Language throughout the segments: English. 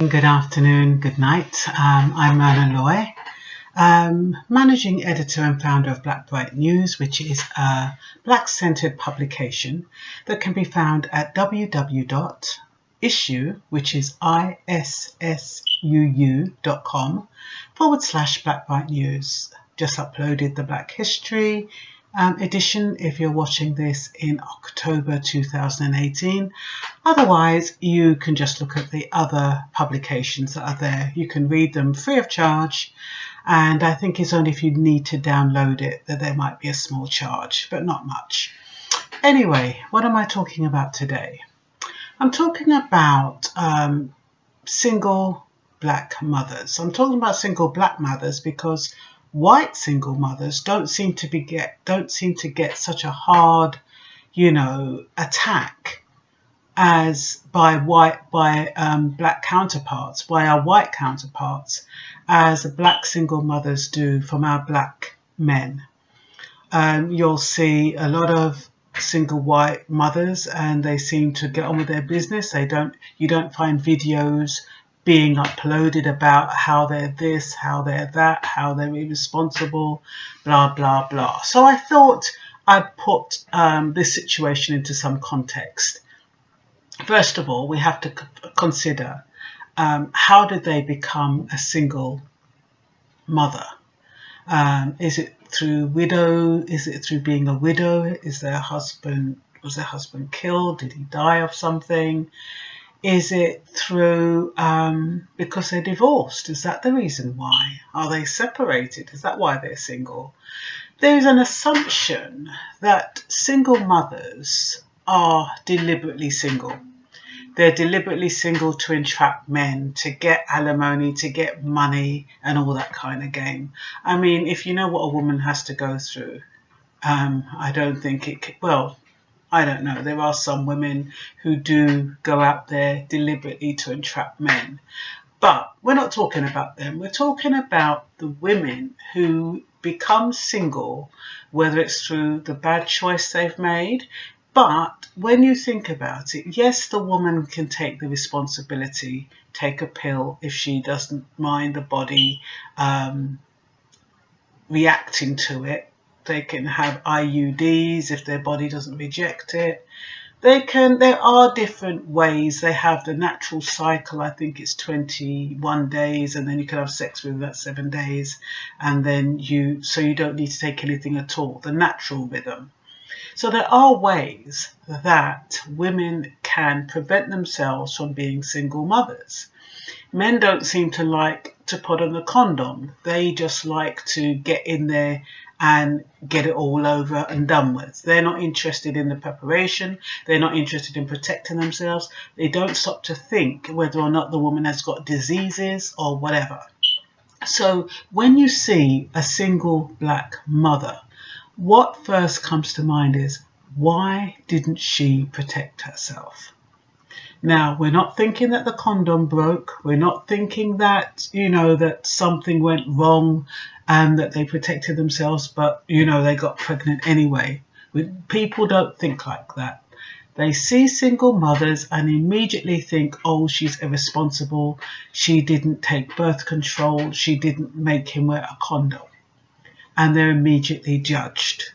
Good afternoon, good night. I'm Mona Loy, managing editor and founder of Blackbright News, which is a Black-centered publication that can be found at www.issue, which is issuu.com/Blackbright News. Just uploaded the Black History edition if you're watching this in October 2018. Otherwise, you can just look at the other publications that are there. You can read them free of charge, and I think it's only if you need to download it that there might be a small charge, but not much. Anyway, what am I talking about today? I'm talking about single black mothers. I'm talking about single black mothers because white single mothers don't seem to get such a hard, attack as by black counterparts, by our white counterparts, as black single mothers do from our black men. You'll see a lot of single white mothers, and they seem to get on with their business. You don't find videos being uploaded about how they're this, how they're that, how they're irresponsible, blah, blah, blah. So I thought I'd put this situation into some context. First of all, we have to consider how did they become a single mother? Is it through widow? Is it through being a widow? Was their husband killed? Did he die of something? Is it through because they're divorced? Is that the reason why? Are they separated? Is that why they're single? There is an assumption that single mothers are deliberately single. They're deliberately single to entrap men, to get alimony, to get money and all that kind of game. I mean, if you know what a woman has to go through, I don't think I don't know. There are some women who do go out there deliberately to entrap men. But we're not talking about them. We're talking about the women who become single, whether it's through the bad choice they've made. But when you think about it, yes, the woman can take the responsibility, take a pill if she doesn't mind the body reacting to it. They can have IUDs if their body doesn't reject it. There are different ways. They have the natural cycle. I think it's 21 days, and then you can have sex within that 7 days, and then you don't need to take anything at all. The natural rhythm. So there are ways that women can prevent themselves from being single mothers. Men don't seem to like to put on a condom. They just like to get in there and get it all over and done with. They're not interested in the preparation. They're not interested in protecting themselves. They don't stop to think whether or not the woman has got diseases or whatever. So when you see a single black mother, what first comes to mind is, why didn't she protect herself? Now, we're not thinking that the condom broke. We're not thinking that, that something went wrong and that they protected themselves, but, they got pregnant anyway. People don't think like that. They see single mothers and immediately think, oh, she's irresponsible. She didn't take birth control. She didn't make him wear a condom. And they're immediately judged.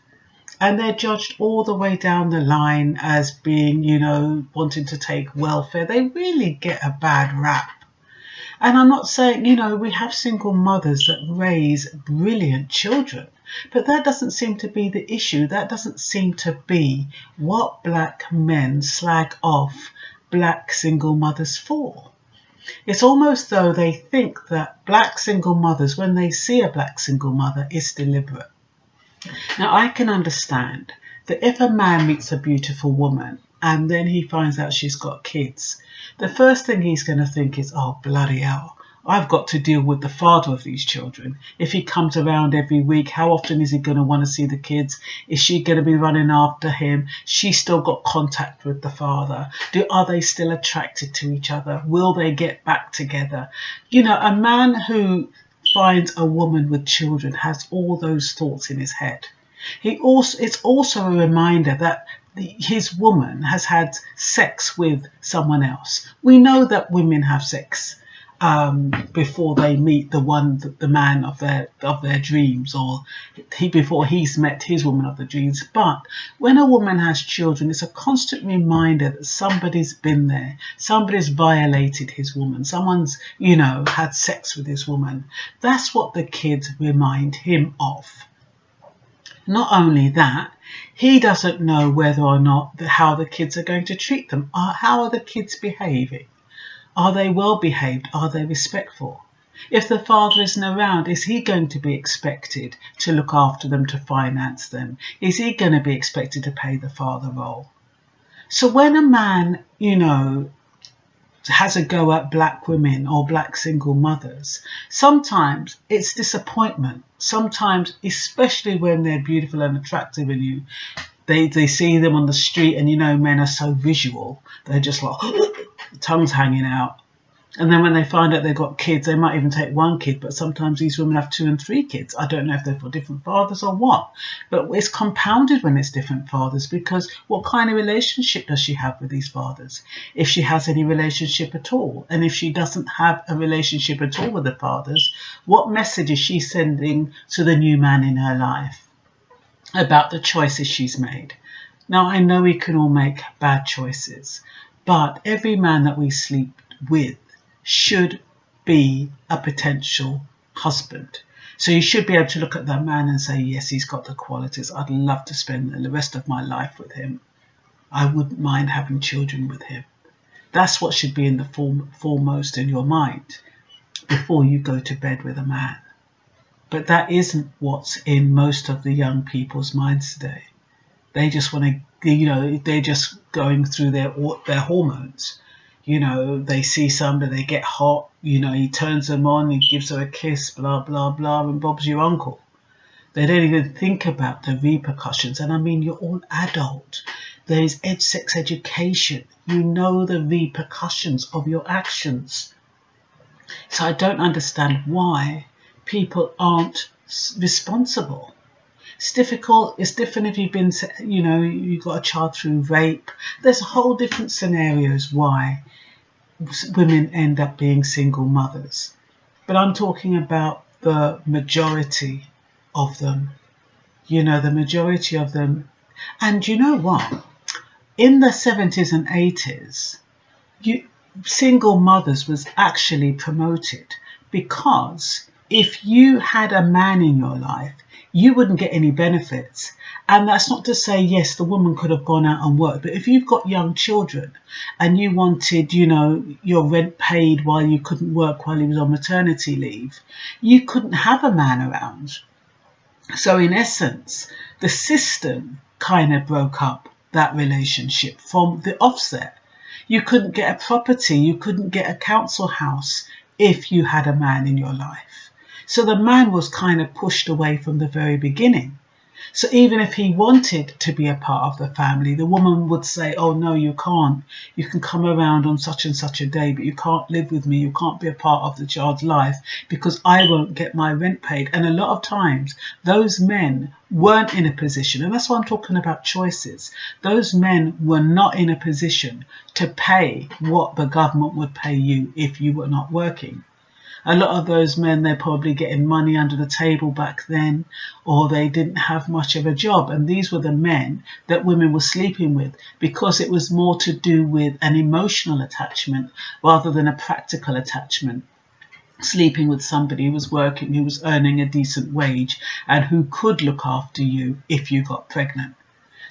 And they're judged all the way down the line as being, wanting to take welfare. They really get a bad rap. And I'm not saying, we have single mothers that raise brilliant children, but that doesn't seem to be the issue. That doesn't seem to be what black men slag off black single mothers for. It's almost though they think that black single mothers, when they see a black single mother, it's deliberate. Now, I can understand that if a man meets a beautiful woman and then he finds out she's got kids, the first thing he's going to think is, oh, bloody hell, I've got to deal with the father of these children. If he comes around every week, how often is he going to want to see the kids? Is she going to be running after him? She's still got contact with the father. Are they still attracted to each other? Will they get back together? A man who finds a woman with children has all those thoughts in his head. It's also a reminder that his woman has had sex with someone else. We know that women have sex before they meet the man of their dreams, or before he's met his woman of the dreams. But when a woman has children, it's a constant reminder that somebody's been there, somebody's violated his woman, someone's had sex with his woman. That's what the kids remind him of. Not only that, he doesn't know whether or not how the kids are going to treat them. How are the kids behaving? Are they well behaved? Are they respectful? If the father isn't around, is he going to be expected to look after them, to finance them? Is he going to be expected to play the father role? So when a man, has a go at black women or black single mothers, sometimes it's disappointment. Sometimes, especially when they're beautiful and attractive and they see them on the street, and men are so visual, they're just like tongues hanging out. And then when they find out they've got kids, they might even take one kid, but sometimes these women have 2 and 3 kids. I don't know if they're for different fathers or what, but it's compounded when it's different fathers, because what kind of relationship does she have with these fathers? If she has any relationship at all, and if she doesn't have a relationship at all with the fathers, what message is she sending to the new man in her life about the choices she's made? Now, I know we can all make bad choices, but every man that we sleep with should be a potential husband. So you should be able to look at that man and say, yes, he's got the qualities. I'd love to spend the rest of my life with him. I wouldn't mind having children with him. That's what should be in the foremost in your mind before you go to bed with a man. But that isn't what's in most of the young people's minds today. They just want to, they're just going through their hormones. They see somebody, they get hot, he turns them on, he gives her a kiss, blah, blah, blah, and Bob's your uncle. They don't even think about the repercussions. And I mean, you're all adult. There is sex education. You know the repercussions of your actions. So I don't understand why people aren't responsible. It's difficult. It's different if you've been, you got a child through rape. There's whole different scenarios why women end up being single mothers. But I'm talking about the majority of them. The majority of them. And you know what? In the 70s and 80s, single mothers was actually promoted, because if you had a man in your life, you wouldn't get any benefits. And that's not to say, yes, the woman could have gone out and worked, but if you've got young children and you wanted, your rent paid while you couldn't work while he was on maternity leave, you couldn't have a man around. So in essence, the system kind of broke up that relationship from the offset. You couldn't get a property, you couldn't get a council house if you had a man in your life. So the man was kind of pushed away from the very beginning. So even if he wanted to be a part of the family, the woman would say, oh, no, you can't. You can come around on such and such a day, but you can't live with me. You can't be a part of the child's life because I won't get my rent paid. And a lot of times those men weren't in a position, and that's why I'm talking about choices. Those men were not in a position to pay what the government would pay you if you were not working. A lot of those men, they're probably getting money under the table back then, or they didn't have much of a job. And these were the men that women were sleeping with because it was more to do with an emotional attachment rather than a practical attachment. Sleeping with somebody who was working, who was earning a decent wage, and who could look after you if you got pregnant.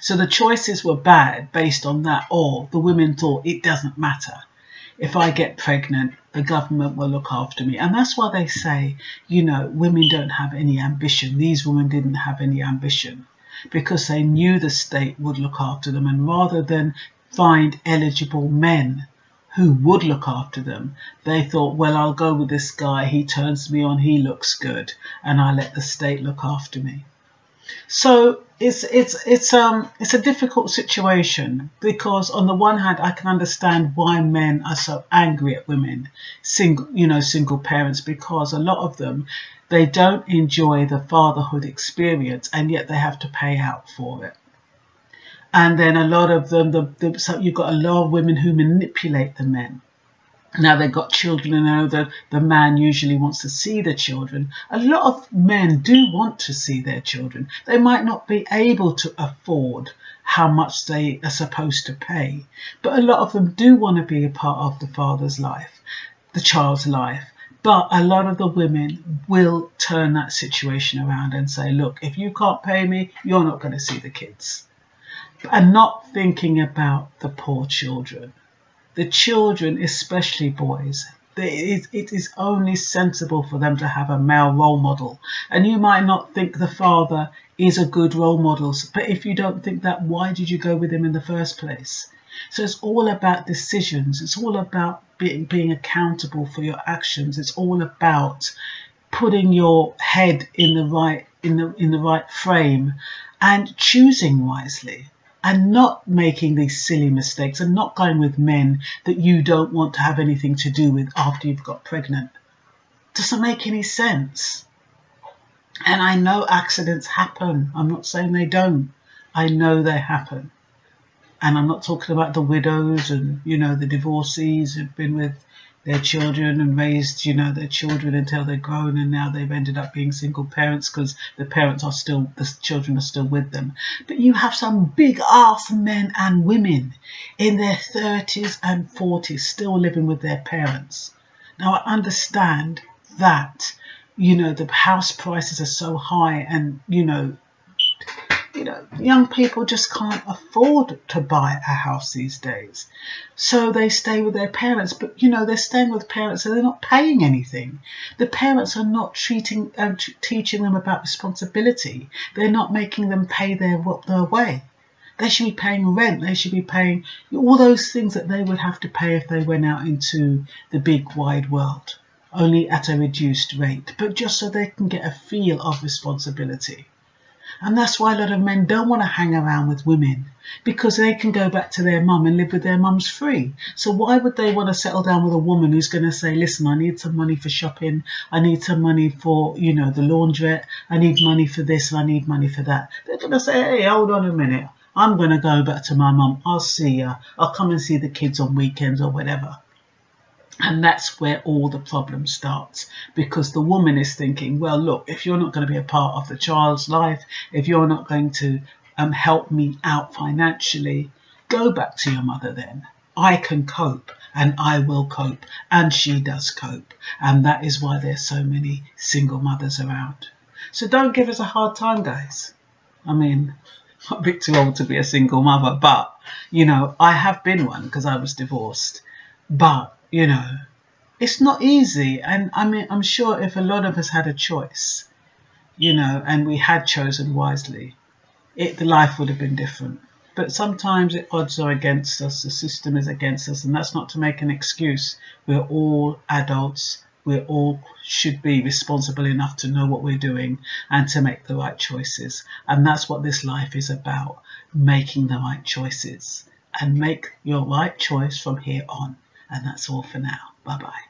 So the choices were bad based on that, or the women thought it doesn't matter. If I get pregnant, the government will look after me. And that's why they say, women don't have any ambition. These women didn't have any ambition because they knew the state would look after them. And rather than find eligible men who would look after them, they thought, well, I'll go with this guy. He turns me on. He looks good. And I let the state look after me. So it's a difficult situation because on the one hand, I can understand why men are so angry at women, single parents, because a lot of them, they don't enjoy the fatherhood experience and yet they have to pay out for it. And then a lot of them, so you've got a lot of women who manipulate the men. Now they've got children, and I know that the man usually wants to see the children. A lot of men do want to see their children. They might not be able to afford how much they are supposed to pay, but a lot of them do want to be a part of the father's life, the child's life. But a lot of the women will turn that situation around and say, look, if you can't pay me, you're not going to see the kids. And not thinking about the poor children. The children, especially boys, it is only sensible for them to have a male role model. And you might not think the father is a good role model, but if you don't think that, why did you go with him in the first place? So it's all about decisions. It's all about being accountable for your actions. It's all about putting your head in the right frame and choosing wisely. And not making these silly mistakes, and not going with men that you don't want to have anything to do with after you've got pregnant. Doesn't make any sense. And I know accidents happen. I'm not saying they don't. I know they happen. And I'm not talking about the widows and, the divorcees who've been with their children and raised, their children until they're grown, and now they've ended up being single parents because the children are still with them. But you have some big ass men and women in their 30s and 40s still living with their parents. Now I understand that, the house prices are so high, and, young people just can't afford to buy a house these days. So they stay with their parents, but they're staying with parents and they're not paying anything. The parents are not teaching them about responsibility. They're not making them pay their way. They should be paying rent. They should be paying all those things that they would have to pay if they went out into the big wide world, only at a reduced rate, but just so they can get a feel of responsibility. And that's why a lot of men don't want to hang around with women, because they can go back to their mum and live with their mums free. So why would they want to settle down with a woman who's going to say, listen, I need some money for shopping, I need some money for, the laundrette, I need money for this, and I need money for that. They're going to say, hey, hold on a minute, I'm going to go back to my mum, I'll see ya, I'll come and see the kids on weekends or whatever. And that's where all the problem starts, because the woman is thinking, well, look, if you're not going to be a part of the child's life, if you're not going to help me out financially, go back to your mother then. I can cope, and I will cope, and she does cope. And that is why there's so many single mothers around. So don't give us a hard time, guys. I mean, I'm a bit too old to be a single mother, but, I have been one because I was divorced. But it's not easy. And I mean, I'm sure if a lot of us had a choice, and we had chosen wisely, the life would have been different. But sometimes the odds are against us, the system is against us, and that's not to make an excuse. We're all adults. We all should be responsible enough to know what we're doing and to make the right choices. And that's what this life is about, making the right choices. And make your right choice from here on. And that's all for now. Bye-bye.